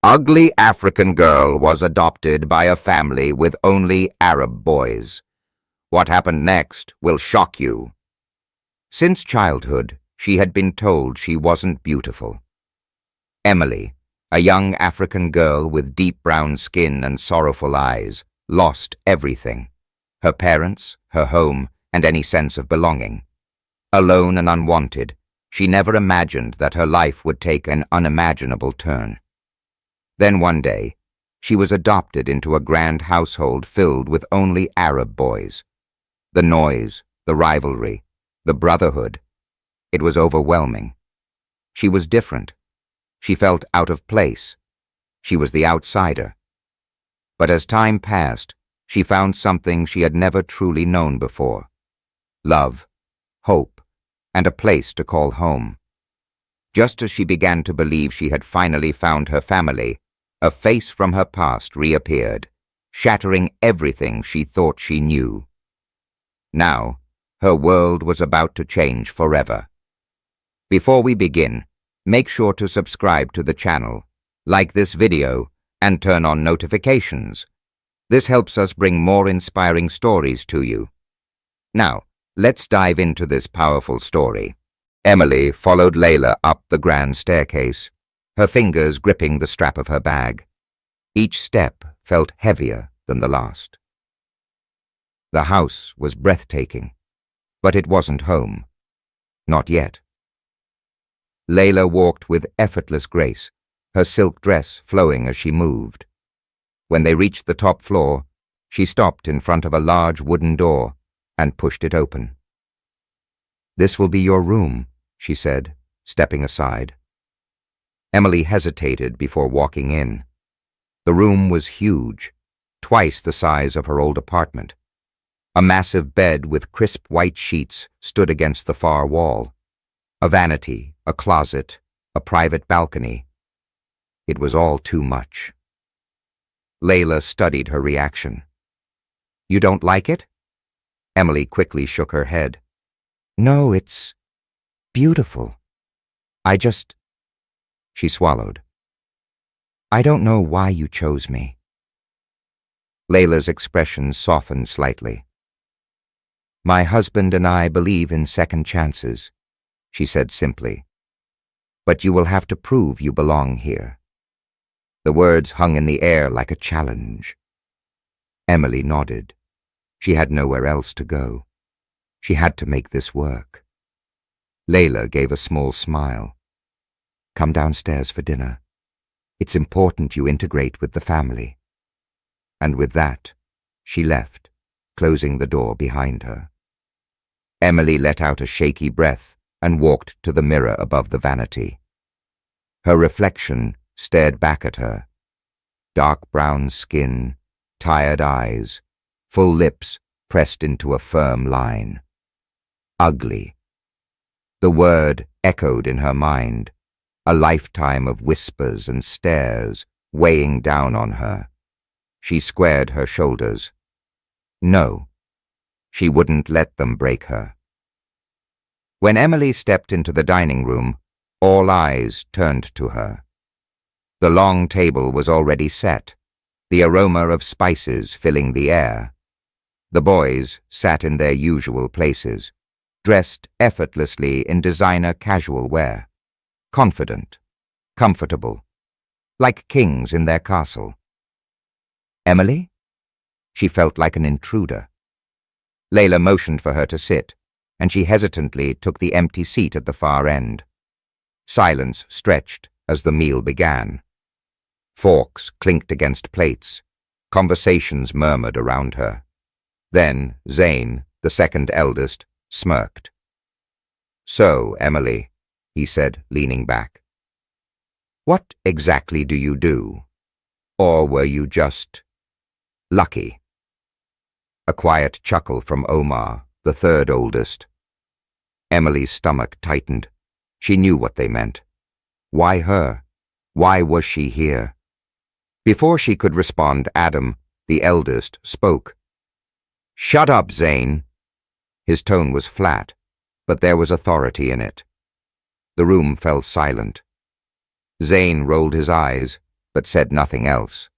Ugly African girl was adopted by a family with only Arab boys. What happened next will shock you. Since childhood, she had been told she wasn't beautiful. Emily, a young African girl with deep brown skin and sorrowful eyes, lost everything: her parents, her home, and any sense of belonging. Alone and unwanted, she never imagined that her life would take an unimaginable turn. Then one day, she was adopted into a grand household filled with only Arab boys. The noise, the rivalry, the brotherhood. It was overwhelming. She was different. She felt out of place. She was the outsider. But as time passed, she found something she had never truly known before: love, hope, and a place to call home. Just as she began to believe she had finally found her family, a face from her past reappeared, shattering everything she thought she knew. Now, her world was about to change forever. Before we begin, make sure to subscribe to the channel, like this video, and turn on notifications. This helps us bring more inspiring stories to you. Now, let's dive into this powerful story. Emily followed Layla up the grand staircase, her fingers gripping the strap of her bag. Each step felt heavier than the last. The house was breathtaking, but it wasn't home. Not yet. Layla walked with effortless grace, her silk dress flowing as she moved. When they reached the top floor, she stopped in front of a large wooden door and pushed it open. "This will be your room," she said, stepping aside. Emily hesitated before walking in. The room was huge, twice the size of her old apartment. A massive bed with crisp white sheets stood against the far wall. A vanity, a closet, a private balcony. It was all too much. Layla studied her reaction. "You don't like it?" Emily quickly shook her head. "No, it's beautiful. She swallowed. "I don't know why you chose me." Layla's expression softened slightly. "My husband and I believe in second chances," she said simply. "But you will have to prove you belong here." The words hung in the air like a challenge. Emily nodded. She had nowhere else to go. She had to make this work. Layla gave a small smile. "Come downstairs for dinner. It's important you integrate with the family." And with that, she left, closing the door behind her. Emily let out a shaky breath and walked to the mirror above the vanity. Her reflection stared back at her. Dark brown skin, tired eyes, full lips pressed into a firm line. Ugly. The word echoed in her mind, a lifetime of whispers and stares weighing down on her. She squared her shoulders. No, she wouldn't let them break her. When Emily stepped into the dining room, all eyes turned to her. The long table was already set, the aroma of spices filling the air. The boys sat in their usual places, dressed effortlessly in designer casual wear, confident, comfortable, like kings in their castle. Emily? She felt like an intruder. Layla motioned for her to sit, and she hesitantly took the empty seat at the far end. Silence stretched as the meal began. Forks clinked against plates. Conversations murmured around her. Then Zane, the second eldest, smirked. "So, Emily," he said, leaning back, "what exactly do you do? Or were you just lucky?" A quiet chuckle from Omar, the third oldest. Emily's stomach tightened. She knew what they meant. Why her? Why was she here? Before she could respond, Adam, the eldest, spoke. "Shut up, Zane." His tone was flat, but there was authority in it. The room fell silent. Zane rolled his eyes, but said nothing else.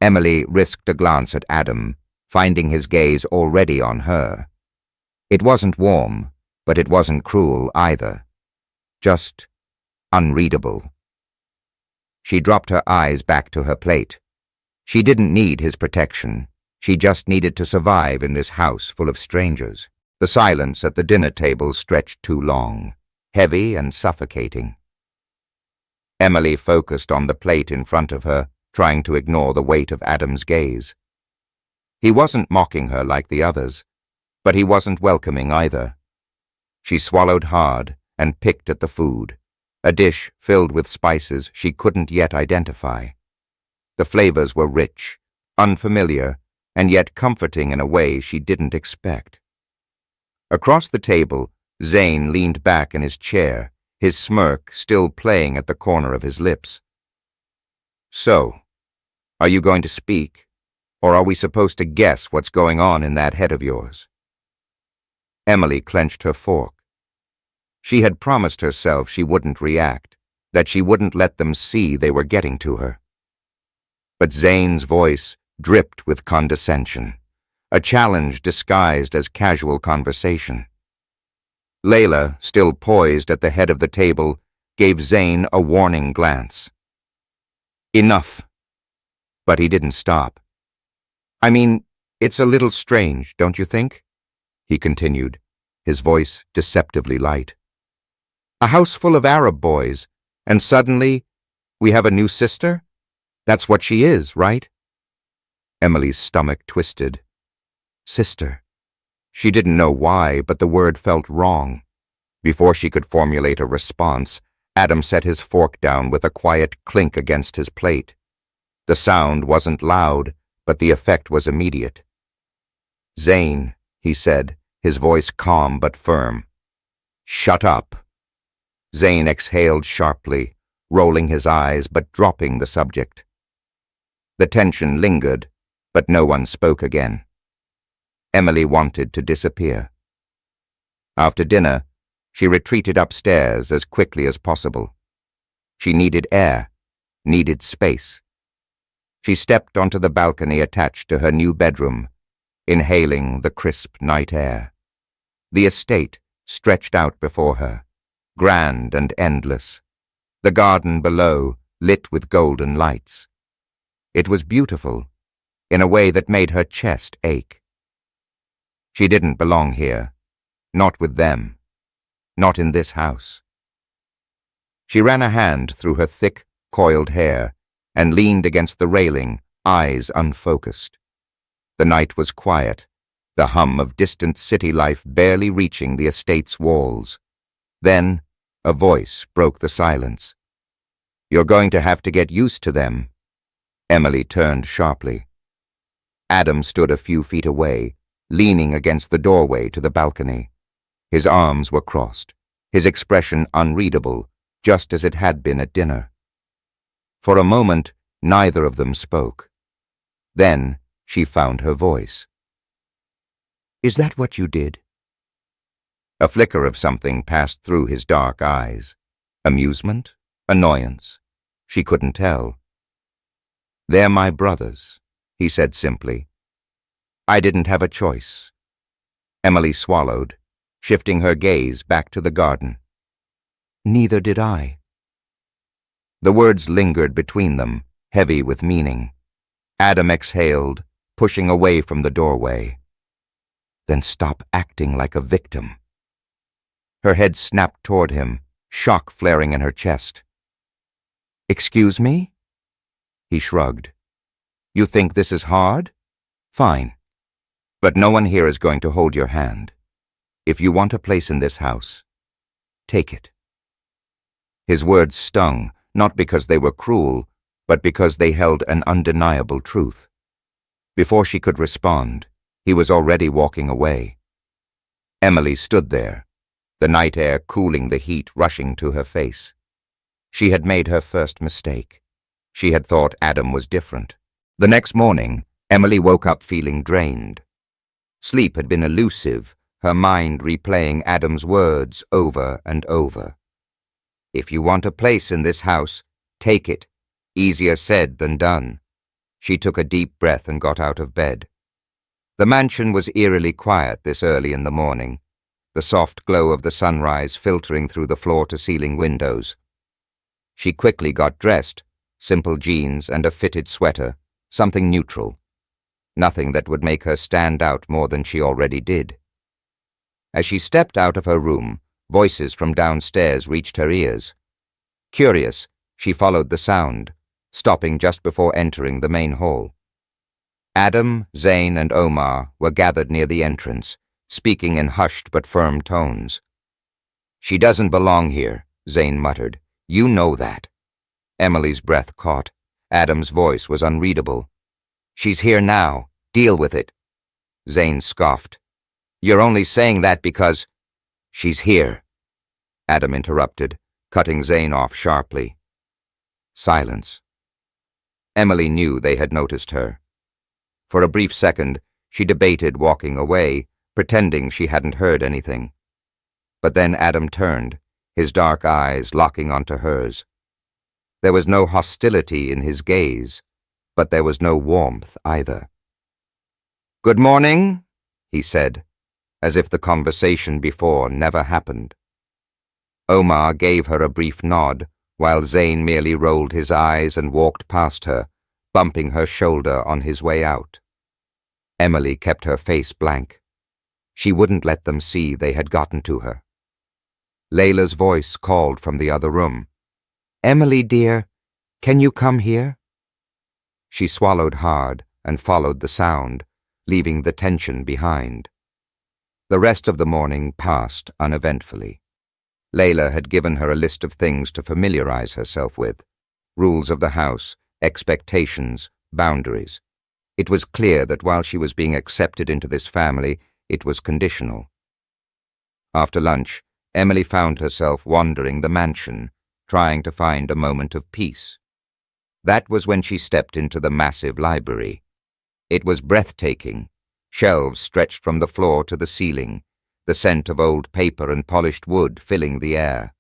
Emily risked a glance at Adam, finding his gaze already on her. It wasn't warm, but it wasn't cruel either. Just unreadable. She dropped her eyes back to her plate. She didn't need his protection. She just needed to survive in this house full of strangers. The silence at the dinner table stretched too long, heavy and suffocating. Emily focused on the plate in front of her, trying to ignore the weight of Adam's gaze. He wasn't mocking her like the others, but he wasn't welcoming either. She swallowed hard and picked at the food, a dish filled with spices she couldn't yet identify. The flavors were rich, unfamiliar, and yet comforting in a way she didn't expect. Across the table, Zane leaned back in his chair, his smirk still playing at the corner of his lips. "So, are you going to speak, or are we supposed to guess what's going on in that head of yours?" Emily clenched her fork. She had promised herself she wouldn't react, that she wouldn't let them see they were getting to her. But Zane's voice dripped with condescension, a challenge disguised as casual conversation. Layla, still poised at the head of the table, gave Zane a warning glance. "Enough." But he didn't stop. "I mean, it's a little strange, don't you think?" he continued, his voice deceptively light. "A house full of Arab boys, and suddenly we have a new sister? That's what she is, right?" Emily's stomach twisted. Sister. She didn't know why, but the word felt wrong. Before she could formulate a response, Adam set his fork down with a quiet clink against his plate. The sound wasn't loud, but the effect was immediate. "Zane," he said, his voice calm but firm. "Shut up." Zane exhaled sharply, rolling his eyes but dropping the subject. The tension lingered, but no one spoke again. Emily wanted to disappear. After dinner, she retreated upstairs as quickly as possible. She needed air, needed space. She stepped onto the balcony attached to her new bedroom, inhaling the crisp night air. The estate stretched out before her, grand and endless, the garden below lit with golden lights. It was beautiful, in a way that made her chest ache. She didn't belong here, not with them, not in this house. She ran a hand through her thick, coiled hair and leaned against the railing, eyes unfocused. The night was quiet, the hum of distant city life barely reaching the estate's walls. Then, a voice broke the silence. "You're going to have to get used to them." Emily turned sharply. Adam stood a few feet away, leaning against the doorway to the balcony. His arms were crossed, his expression unreadable, just as it had been at dinner. For a moment, neither of them spoke. Then she found her voice. "Is that what you did?" A flicker of something passed through his dark eyes. Amusement? Annoyance? She couldn't tell. "They're my brothers," he said simply. "I didn't have a choice." Emily swallowed, shifting her gaze back to the garden. "Neither did I." The words lingered between them, heavy with meaning. Adam exhaled, pushing away from the doorway. "Then stop acting like a victim." Her head snapped toward him, shock flaring in her chest. "Excuse me?" He shrugged. "You think this is hard? Fine. But no one here is going to hold your hand. If you want a place in this house, take it." His words stung, not because they were cruel, but because they held an undeniable truth. Before she could respond, he was already walking away. Emily stood there, the night air cooling the heat rushing to her face. She had made her first mistake. She had thought Adam was different. The next morning, Emily woke up feeling drained. Sleep had been elusive, her mind replaying Adam's words over and over. "If you want a place in this house, take it. Easier said than done. She took a deep breath and got out of bed. The mansion was eerily quiet this early in the morning, the soft glow of the sunrise filtering through the floor-to-ceiling windows. She quickly got dressed, simple jeans and a fitted sweater, something neutral. Nothing that would make her stand out more than she already did. As she stepped out of her room, voices from downstairs reached her ears. Curious, she followed the sound, stopping just before entering the main hall. Adam, Zane, and Omar were gathered near the entrance, speaking in hushed but firm tones. "She doesn't belong here," Zane muttered. "You know that." Emily's breath caught. Adam's voice was unreadable. "She's here now. Deal with it." Zane scoffed. "You're only saying that because—" "She's here," Adam interrupted, cutting Zane off sharply. Silence. Emily knew they had noticed her. For a brief second, she debated walking away, pretending she hadn't heard anything. But then Adam turned, his dark eyes locking onto hers. There was no hostility in his gaze, but there was no warmth either. "Good morning," he said, as if the conversation before never happened. Omar gave her a brief nod, while Zane merely rolled his eyes and walked past her, bumping her shoulder on his way out. Emily kept her face blank. She wouldn't let them see they had gotten to her. Layla's voice called from the other room. "Emily, dear, can you come here?" She swallowed hard and followed the sound, leaving the tension behind. The rest of the morning passed uneventfully. Layla had given her a list of things to familiarize herself with: rules of the house, expectations, boundaries. It was clear that while she was being accepted into this family, it was conditional. After lunch, Emily found herself wandering the mansion, trying to find a moment of peace. That was when she stepped into the massive library. It was breathtaking, shelves stretched from the floor to the ceiling, the scent of old paper and polished wood filling the air.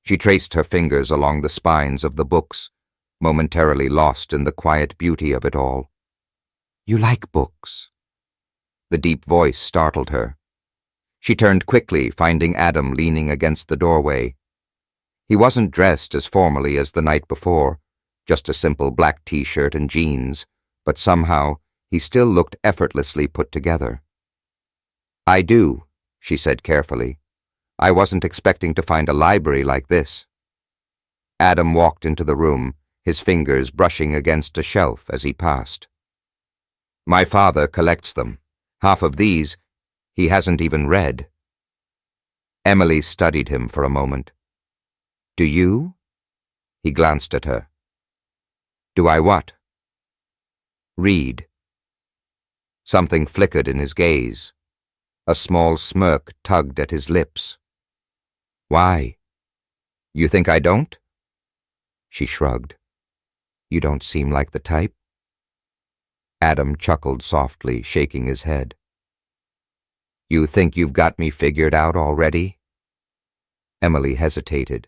She traced her fingers along the spines of the books, momentarily lost in the quiet beauty of it all. "You like books?" The deep voice startled her. She turned quickly, finding Adam leaning against the doorway. He wasn't dressed as formally as the night before, just a simple black t-shirt and jeans, but somehow he still looked effortlessly put together. "I do," she said carefully. "I wasn't expecting to find a library like this." Adam walked into the room, his fingers brushing against a shelf as he passed. "My father collects them. Half of these he hasn't even read." Emily studied him for a moment. "Do you?" He glanced at her. "Do I what?" "Read." Something flickered in his gaze. A small smirk tugged at his lips. "Why? You think I don't?" She shrugged. "You don't seem like the type." Adam chuckled softly, shaking his head. "You think you've got me figured out already?" Emily hesitated.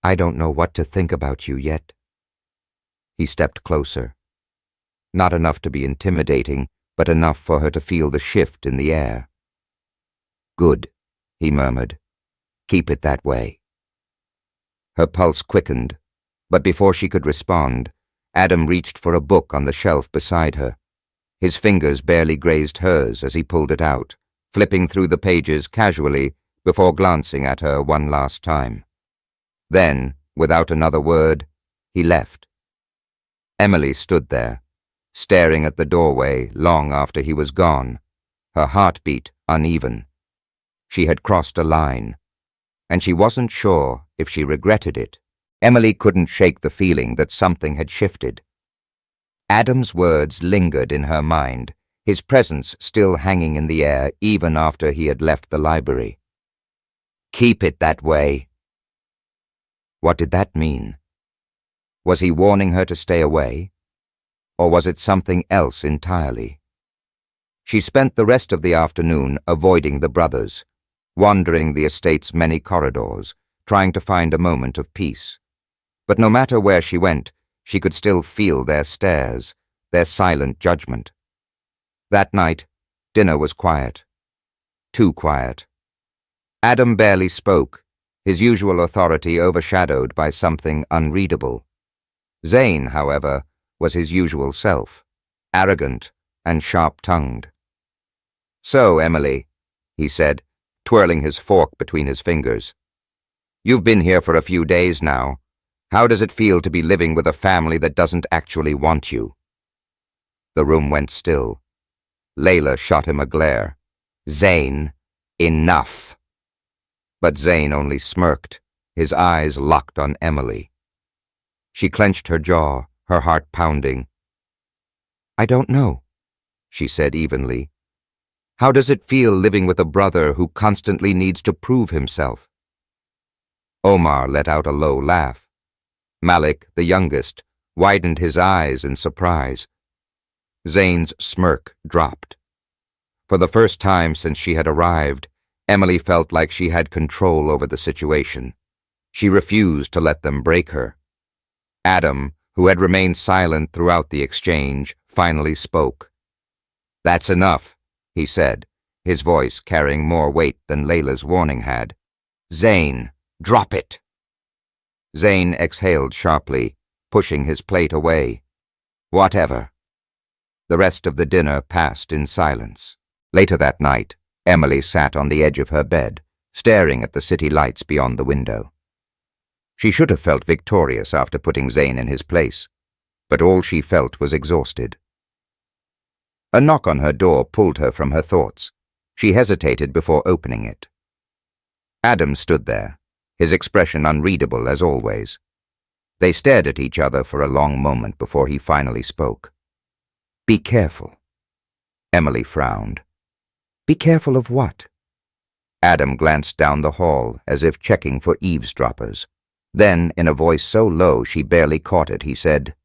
"I don't know what to think about you yet." He stepped closer. Not enough to be intimidating, but enough for her to feel the shift in the air. "Good," he murmured. "Keep it that way." Her pulse quickened, but before she could respond, Adam reached for a book on the shelf beside her. His fingers barely grazed hers as he pulled it out, flipping through the pages casually before glancing at her one last time. Then, without another word, he left. Emily stood there, staring at the doorway long after he was gone, her heartbeat uneven. She had crossed a line, and she wasn't sure if she regretted it. Emily couldn't shake the feeling that something had shifted. Adam's words lingered in her mind, his presence still hanging in the air even after he had left the library. "Keep it that way." What did that mean? Was he warning her to stay away? Or was it something else entirely? She spent the rest of the afternoon avoiding the brothers, wandering the estate's many corridors, trying to find a moment of peace. But no matter where she went, she could still feel their stares, their silent judgment. That night, dinner was quiet. Too quiet. Adam barely spoke, his usual authority overshadowed by something unreadable. Zane, however, was his usual self, arrogant and sharp-tongued. "So, Emily," he said, twirling his fork between his fingers. "You've been here for a few days now. How does it feel to be living with a family that doesn't actually want you?" The room went still. Layla shot him a glare. "Zane, enough." But Zane only smirked, his eyes locked on Emily. She clenched her jaw, her heart pounding. "I don't know," she said evenly. "How does it feel living with a brother who constantly needs to prove himself?" Omar let out a low laugh. Malik, the youngest, widened his eyes in surprise. Zane's smirk dropped. For the first time since she had arrived, Emily felt like she had control over the situation. She refused to let them break her. Adam, who had remained silent throughout the exchange, finally spoke. "That's enough," he said, his voice carrying more weight than Layla's warning had. "Zane, drop it." Zane exhaled sharply, pushing his plate away. "Whatever." The rest of the dinner passed in silence. Later that night, Emily sat on the edge of her bed, staring at the city lights beyond the window. She should have felt victorious after putting Zane in his place, but all she felt was exhausted. A knock on her door pulled her from her thoughts. She hesitated before opening it. Adam stood there, his expression unreadable as always. They stared at each other for a long moment before he finally spoke. "Be careful." Emily frowned. "Be careful of what?" Adam glanced down the hall as if checking for eavesdroppers. Then, in a voice so low she barely caught it, he said,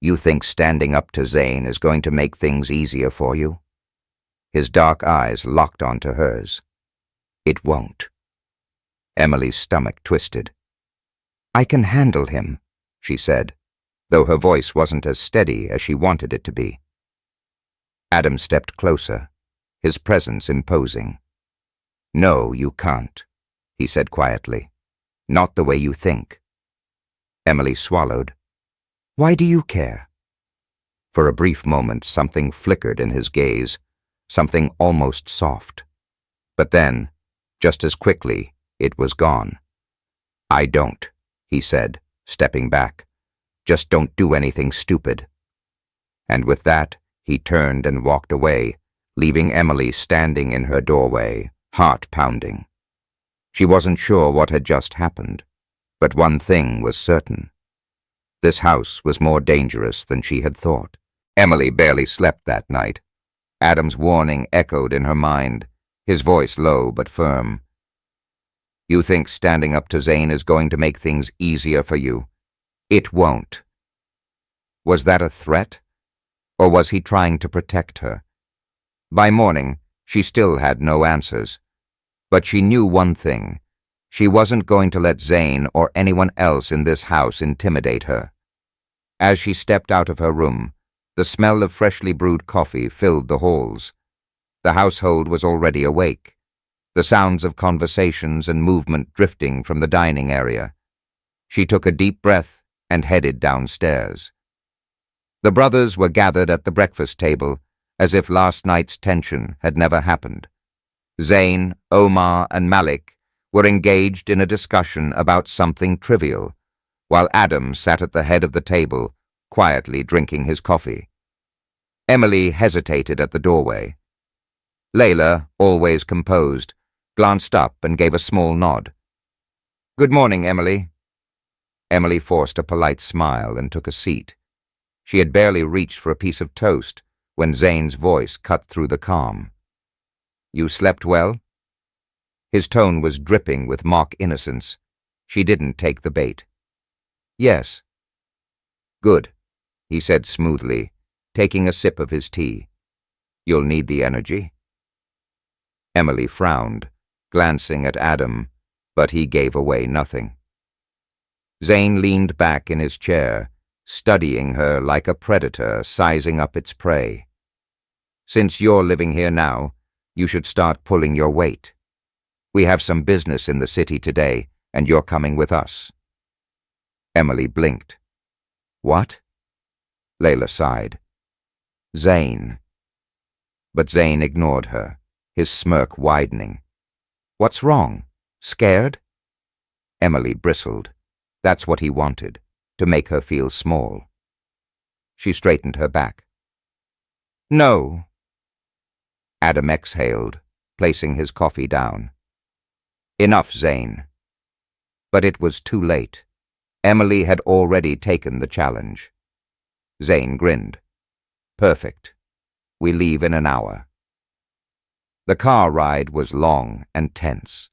"You think standing up to Zane is going to make things easier for you?" His dark eyes locked onto hers. "It won't." Emily's stomach twisted. "I can handle him," she said, though her voice wasn't as steady as she wanted it to be. Adam stepped closer, his presence imposing. "No, you can't," he said quietly. "Not the way you think." Emily swallowed. "Why do you care?" For a brief moment, something flickered in his gaze, something almost soft. But then, just as quickly, it was gone. "I don't," he said, stepping back. "Just don't do anything stupid." And with that, he turned and walked away, leaving Emily standing in her doorway, heart pounding. She wasn't sure what had just happened, but one thing was certain. This house was more dangerous than she had thought. Emily barely slept that night. Adam's warning echoed in her mind, his voice low but firm. "You think standing up to Zane is going to make things easier for you? It won't." Was that a threat? Or was he trying to protect her? By morning, she still had no answers. But she knew one thing. She wasn't going to let Zane or anyone else in this house intimidate her. As she stepped out of her room, the smell of freshly brewed coffee filled the halls. The household was already awake, the sounds of conversations and movement drifting from the dining area. She took a deep breath and headed downstairs. The brothers were gathered at the breakfast table, as if last night's tension had never happened. Zane, Omar, and Malik were engaged in a discussion about something trivial, while Adam sat at the head of the table, quietly drinking his coffee. Emily hesitated at the doorway. Layla, always composed, glanced up and gave a small nod. "Good morning, Emily." Emily forced a polite smile and took a seat. She had barely reached for a piece of toast when Zane's voice cut through the calm. "You slept well?" His tone was dripping with mock innocence. She didn't take the bait. "Yes." "Good," he said smoothly, taking a sip of his tea. "You'll need the energy." Emily frowned, glancing at Adam, but he gave away nothing. Zane leaned back in his chair, studying her like a predator sizing up its prey. Since you're living here now, you should start pulling your weight. We have some business in the city today, and you're coming with us. Emily blinked. What? Layla sighed. Zane. But Zane ignored her, his smirk widening. What's wrong? Scared? Emily bristled. That's what he wanted, to make her feel small. She straightened her back. No. Adam exhaled, placing his coffee down. Enough, Zane. But it was too late. Emily had already taken the challenge. Zane grinned. Perfect. We leave in an hour. The car ride was long and tense.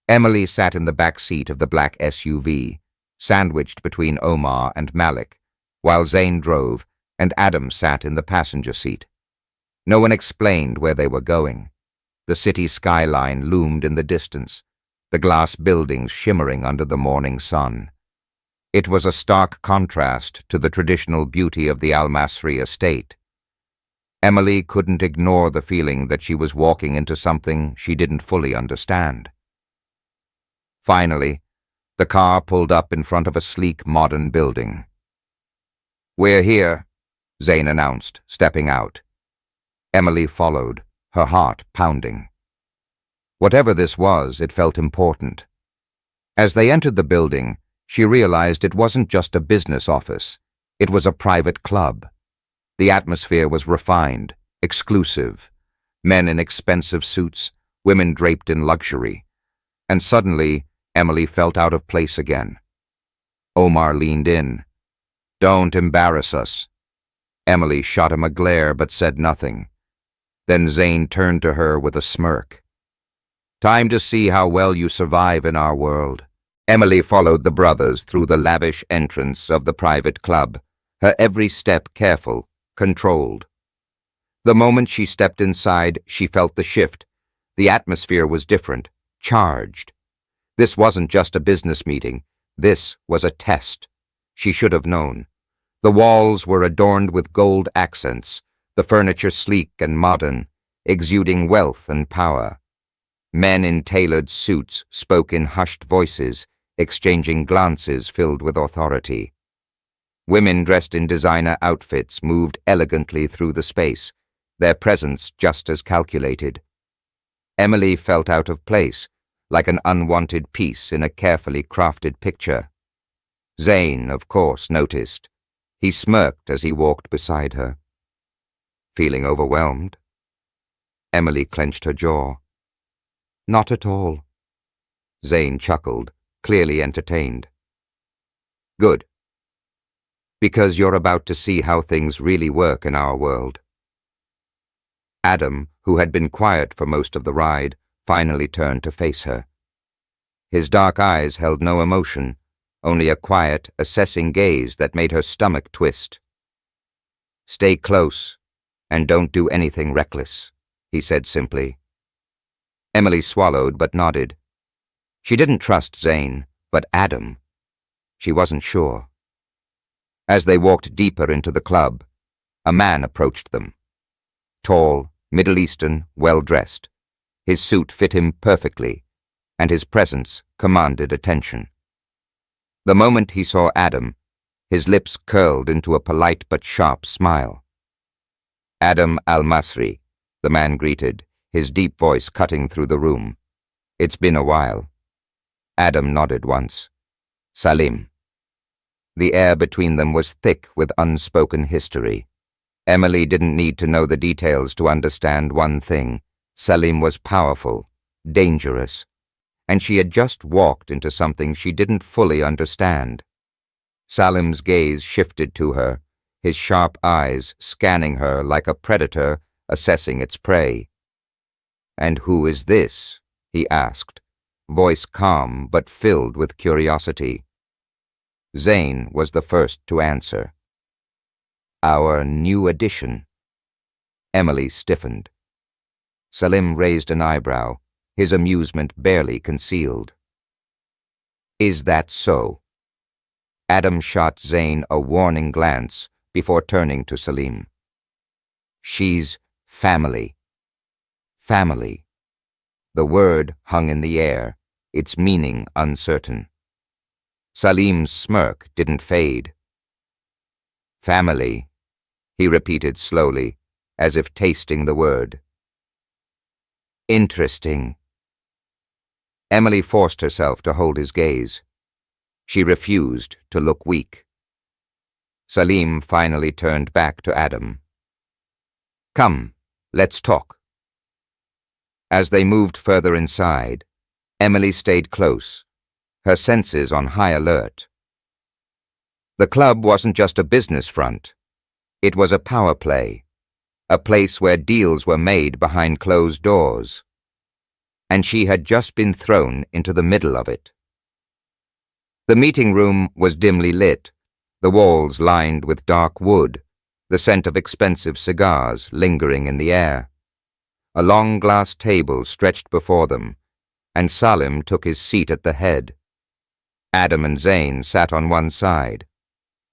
Emily sat in the back seat of the black SUV, sandwiched between Omar and Malik, while Zane drove and Adam sat in the passenger seat. No one explained where they were going. The city skyline loomed in the distance, the glass buildings shimmering under the morning sun. It was a stark contrast to the traditional beauty of the Al-Masri estate. Emily couldn't ignore the feeling that she was walking into something she didn't fully understand. Finally, the car pulled up in front of a sleek modern building. We're here, Zane announced, stepping out. Emily followed, her heart pounding. Whatever this was, it felt important. As they entered the building, she realized it wasn't just a business office. It was a private club. The atmosphere was refined, exclusive. Men in expensive suits, women draped in luxury. And suddenly, Emily felt out of place again. Omar leaned in. Don't embarrass us. Emily shot him a glare but said nothing. Then Zane turned to her with a smirk. Time to see how well you survive in our world. Emily followed the brothers through the lavish entrance of the private club, her every step careful, controlled. The moment she stepped inside, she felt the shift. The atmosphere was different, charged. This wasn't just a business meeting. This was a test. She should have known. The walls were adorned with gold accents, the furniture sleek and modern, exuding wealth and power. Men in tailored suits spoke in hushed voices, exchanging glances filled with authority. Women dressed in designer outfits moved elegantly through the space, their presence just as calculated. Emily felt out of place, like an unwanted piece in a carefully crafted picture. Zane, of course, noticed. He smirked as he walked beside her. Feeling overwhelmed? Emily clenched her jaw. Not at all. Zane chuckled, clearly entertained. Good. Because you're about to see how things really work in our world. Adam, who had been quiet for most of the ride, finally turned to face her. His dark eyes held no emotion, only a quiet, assessing gaze that made her stomach twist. Stay close, and don't do anything reckless, he said simply. Emily swallowed but nodded. She didn't trust Zane, but Adam. She wasn't sure. As they walked deeper into the club, a man approached them. Tall, Middle Eastern, well-dressed. His suit fit him perfectly, and his presence commanded attention. The moment he saw Adam, his lips curled into a polite but sharp smile. Adam Al-Masri, the man greeted, his deep voice cutting through the room. It's been a while. Adam nodded once. Salim. The air between them was thick with unspoken history. Emily didn't need to know the details to understand one thing. Salim was powerful, dangerous, and she had just walked into something she didn't fully understand. Salim's gaze shifted to her, his sharp eyes scanning her like a predator assessing its prey. And who is this? He asked, voice calm but filled with curiosity. Zane was the first to answer. Our new addition. Emily stiffened. Salim raised an eyebrow, his amusement barely concealed. Is that so? Adam shot Zain a warning glance before turning to Salim. She's family. Family. The word hung in the air, its meaning uncertain. Salim's smirk didn't fade. Family, he repeated slowly, as if tasting the word. Interesting. Emily forced herself to hold his gaze. She refused to look weak. Salim finally turned back to Adam. Come, let's talk. As they moved further inside, Emily stayed close, her senses on high alert. The club wasn't just a business front. It was a power play, a place where deals were made behind closed doors. And she had just been thrown into the middle of it. The meeting room was dimly lit, the walls lined with dark wood, the scent of expensive cigars lingering in the air. A long glass table stretched before them, and Salim took his seat at the head. Adam and Zain sat on one side.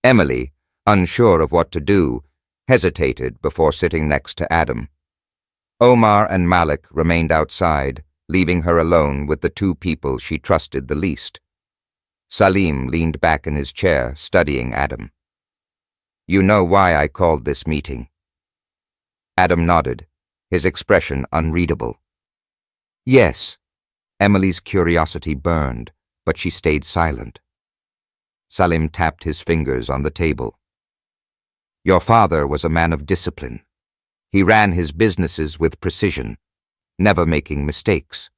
Emily, unsure of what to do, hesitated before sitting next to Adam. Omar and Malik remained outside, leaving her alone with the two people she trusted the least. Salim leaned back in his chair, studying Adam. You know why I called this meeting? Adam nodded, his expression unreadable. Yes. Emily's curiosity burned, but she stayed silent. Salim tapped his fingers on the table. Your father was a man of discipline. He ran his businesses with precision, never making mistakes.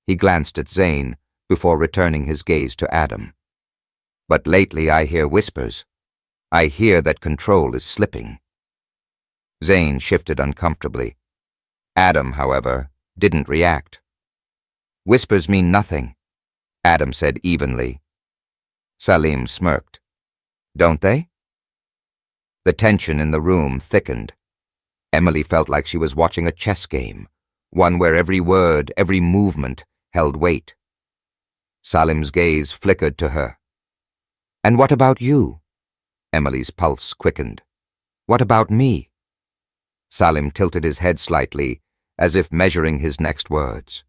He glanced at Zain before returning his gaze to Adam. But lately I hear whispers. I hear that control is slipping. Zain shifted uncomfortably. Adam, however, didn't react. Whispers mean nothing, Adam said evenly. Salim smirked. Don't they? The tension in the room thickened. Emily felt like she was watching a chess game, one where every word, every movement held weight. Salim's gaze flickered to her. And what about you? Emily's pulse quickened. What about me? Salim tilted his head slightly, as if measuring his next words.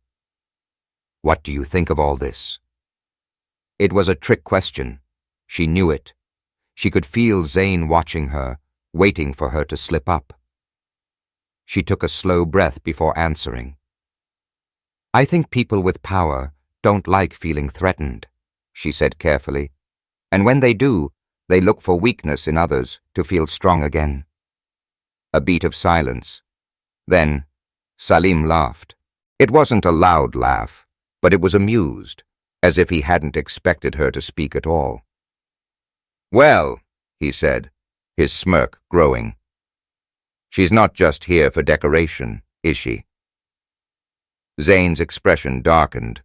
What do you think of all this? It was a trick question. She knew it. She could feel Zain watching her, waiting for her to slip up. She took a slow breath before answering. I think people with power don't like feeling threatened, she said carefully, and when they do, they look for weakness in others to feel strong again. A beat of silence. Then, Salim laughed. It wasn't a loud laugh, but it was amused, as if he hadn't expected her to speak at all. Well, he said, his smirk growing. She's not just here for decoration, is she? Zain's expression darkened.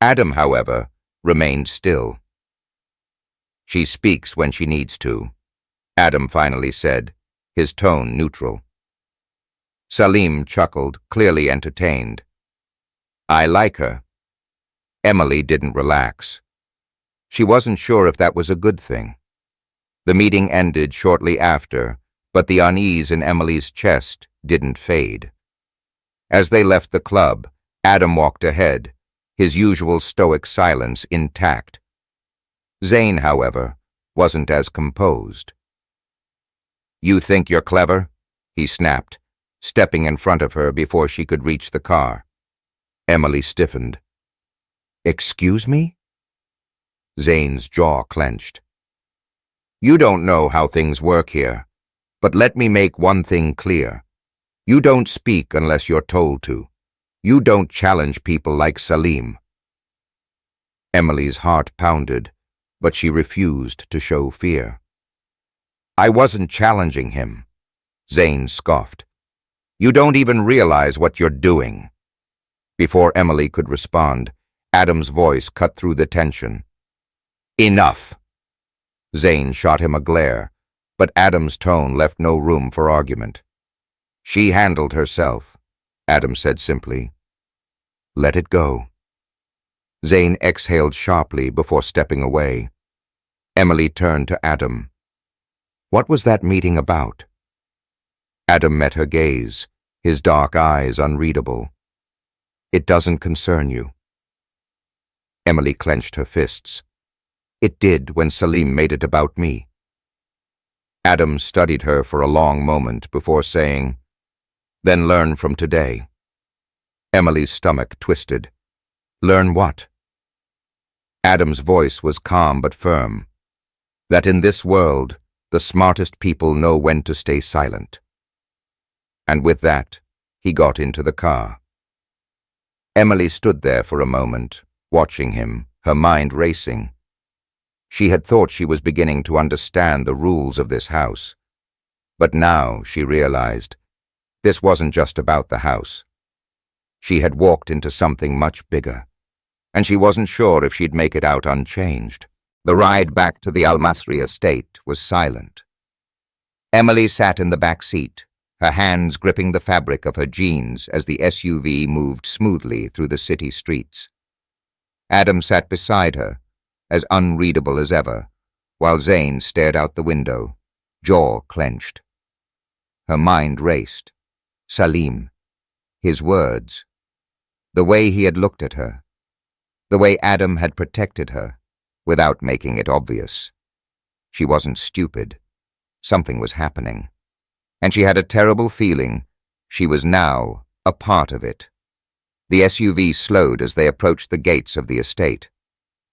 Adam, however, remained still. She speaks when she needs to, Adam finally said, his tone neutral. Salim chuckled, clearly entertained. I like her. Emily didn't relax. She wasn't sure if that was a good thing. The meeting ended shortly after, but the unease in Emily's chest didn't fade. As they left the club, Adam walked ahead, his usual stoic silence intact. Zain, however, wasn't as composed. You think you're clever? He snapped, stepping in front of her before she could reach the car. Emily stiffened. Excuse me? Zain's jaw clenched. You don't know how things work here, but let me make one thing clear. You don't speak unless you're told to. You don't challenge people like Salim. Emily's heart pounded, but she refused to show fear. I wasn't challenging him, Zain scoffed. You don't even realize what you're doing. Before Emily could respond, Adam's voice cut through the tension. Enough! Zain shot him a glare, but Adam's tone left no room for argument. She handled herself, Adam said simply. Let it go. Zain exhaled sharply before stepping away. Emily turned to Adam. What was that meeting about? Adam met her gaze, his dark eyes unreadable. It doesn't concern you. Emily clenched her fists. It did when Salim made it about me. Adam studied her for a long moment before saying, Then learn from today. Emily's stomach twisted. Learn what? Adam's voice was calm but firm. That in this world, the smartest people know when to stay silent. And with that, he got into the car. Emily stood there for a moment, watching him, her mind racing. She had thought she was beginning to understand the rules of this house. But now she realized this wasn't just about the house. She had walked into something much bigger, and she wasn't sure if she'd make it out unchanged. The ride back to the Al-Masri estate was silent. Emily sat in the back seat, her hands gripping the fabric of her jeans as the SUV moved smoothly through the city streets. Adam sat beside her, as unreadable as ever, while Zain stared out the window, jaw clenched. Her mind raced. Salim. His words. The way he had looked at her. The way Adam had protected her, without making it obvious. She wasn't stupid. Something was happening. And she had a terrible feeling she was now a part of it. The SUV slowed as they approached the gates of the estate.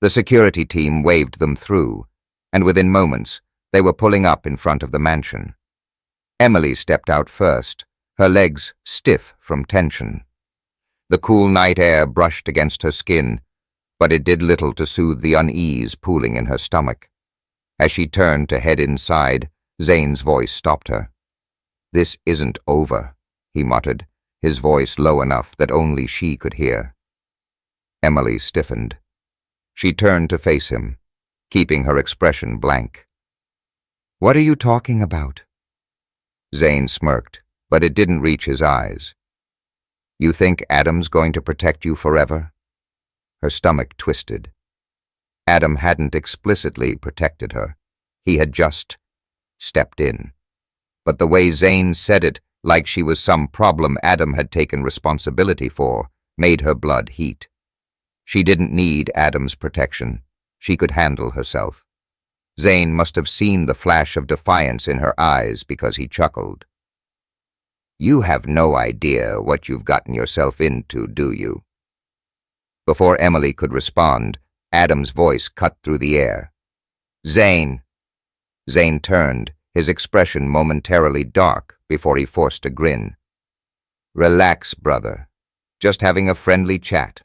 The security team waved them through, and within moments, they were pulling up in front of the mansion. Emily stepped out first, her legs stiff from tension. The cool night air brushed against her skin, but it did little to soothe the unease pooling in her stomach. As she turned to head inside, Zain's voice stopped her. This isn't over, he muttered, his voice low enough that only she could hear. Emily stiffened. She turned to face him, keeping her expression blank. What are you talking about? Zain smirked, but it didn't reach his eyes. You think Adam's going to protect you forever? Her stomach twisted. Adam hadn't explicitly protected her. He had just stepped in. But the way Zain said it, like she was some problem Adam had taken responsibility for, made her blood heat. She didn't need Adam's protection. She could handle herself. Zain must have seen the flash of defiance in her eyes because he chuckled. You have no idea what you've gotten yourself into, do you? Before Emily could respond, Adam's voice cut through the air. Zain. Zain turned, his expression momentarily dark before he forced a grin. Relax, brother. Just having a friendly chat.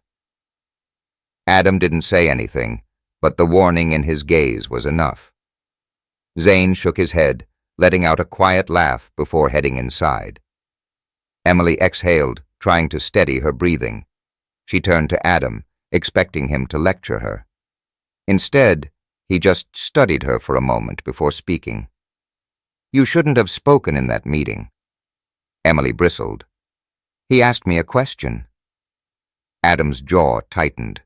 Adam didn't say anything, but the warning in his gaze was enough. Zain shook his head, letting out a quiet laugh before heading inside. Emily exhaled, trying to steady her breathing. She turned to Adam, expecting him to lecture her. Instead, he just studied her for a moment before speaking. You shouldn't have spoken in that meeting. Emily bristled. He asked me a question. Adam's jaw tightened.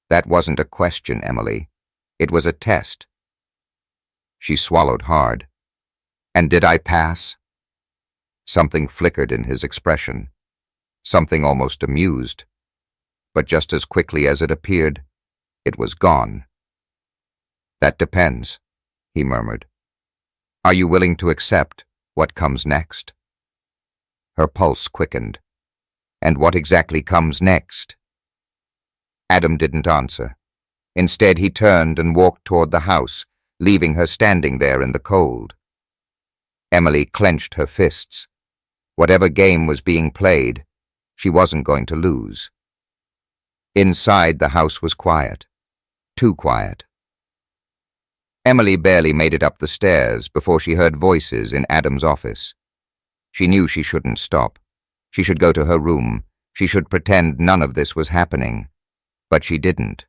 That wasn't a question, Emily. It was a test. She swallowed hard. And did I pass? Something flickered in his expression. Something almost amused. But just as quickly as it appeared, it was gone. That depends, he murmured. Are you willing to accept what comes next? Her pulse quickened. And what exactly comes next? Adam didn't answer. Instead, he turned and walked toward the house, leaving her standing there in the cold. Emily clenched her fists. Whatever game was being played, she wasn't going to lose. Inside, the house was quiet. Too quiet. Emily barely made it up the stairs before she heard voices in Adam's office. She knew she shouldn't stop. She should go to her room. She should pretend none of this was happening. But she didn't.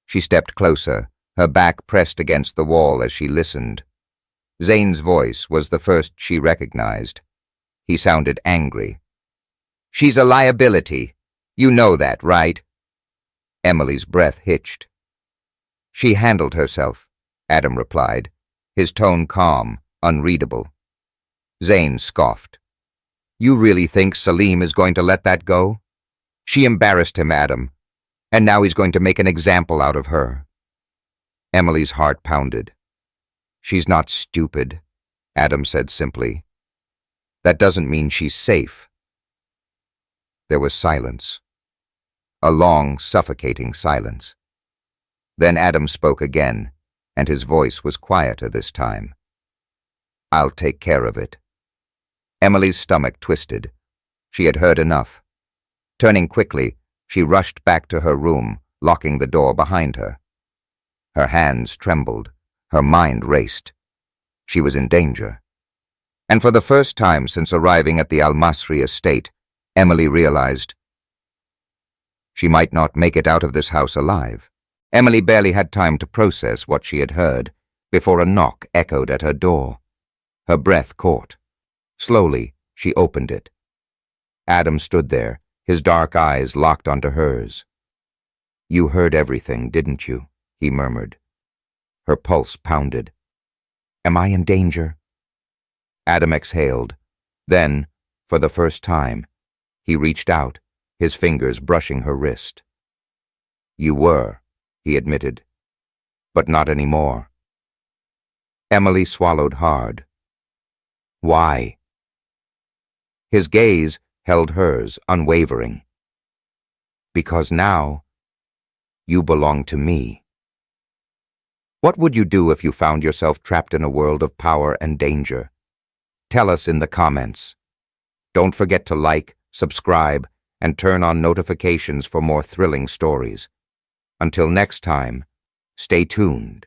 She stepped closer, her back pressed against the wall as she listened. Zain's voice was the first she recognized. He sounded angry. She's a liability. You know that, right? Emily's breath hitched. She handled herself, Adam replied, his tone calm, unreadable. Zain scoffed. You really think Salim is going to let that go? She embarrassed him, Adam, and now he's going to make an example out of her. Emily's heart pounded. She's not stupid, Adam said simply. That doesn't mean she's safe. There was silence. A long, suffocating silence. Then Adam spoke again, and his voice was quieter this time. I'll take care of it. Emily's stomach twisted. She had heard enough. Turning quickly, she rushed back to her room, locking the door behind her. Her hands trembled. Her mind raced. She was in danger. And for the first time since arriving at the Al-Masri estate, Emily realized she might not make it out of this house alive. Emily barely had time to process what she had heard before a knock echoed at her door. Her breath caught. Slowly, she opened it. Adam stood there, his dark eyes locked onto hers. You heard everything, didn't you? He murmured. Her pulse pounded. Am I in danger? Adam exhaled. Then, for the first time, he reached out, his fingers brushing her wrist. You were, he admitted, but not anymore. Emily swallowed hard. Why? His gaze held hers, unwavering. Because now, you belong to me. What would you do if you found yourself trapped in a world of power and danger? Tell us in the comments. Don't forget to like, subscribe, and turn on notifications for more thrilling stories. Until next time, stay tuned.